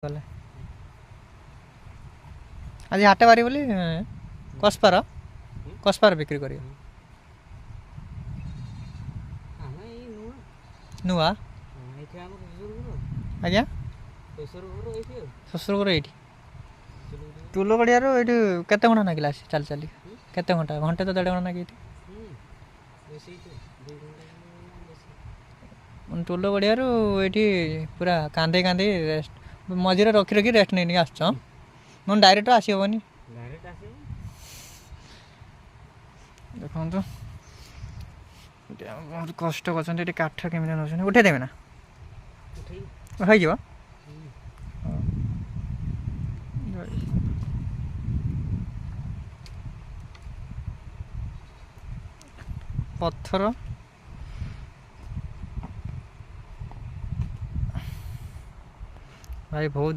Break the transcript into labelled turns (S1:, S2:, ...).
S1: ଗଲେ ଆଜି ହାଟ ବାରି ବୋଲି କସ୍ପାର ବିକ୍ରି କରିବ ନୂଆ ଆଜ୍ଞା ଶ୍ୱଶୁର ଘର ଏଇଠି ଟୁଲ ଗଡ଼ିଆରୁ ଏଇଠି କେତେ ଘଣ୍ଟା ନାଗିଲା ଆସି ଚାଲି ଚାଲି କେତେ ଘଣ୍ଟା ଘଣ୍ଟେ ତ ଦେଢ଼ ଘଣ୍ଟା ନାଗି ଟୁଲ ଗଡ଼ିଆରୁ ଏଇଠି ପୁରା କାନ୍ଦେଇ କାନ୍ଦେଇ ରେଷ୍ଟ ମଝିରେ ରଖି ରଖି ରେଷ୍ଟ ନେଇ ନେଇକି ଆସୁଛ ମୁଁ ଡାଇରେକ୍ଟ ଆସି ହେବନି ଦେଖନ୍ତୁ ବହୁତ କଷ୍ଟ କରୁଛନ୍ତି ଏଠି କାଠ କେମିତି ନେଉଛନ୍ତି ଉଠେଇ ଦେବେ ନା ହେଇଯିବ ପଥର ଭାଇ ବହୁତ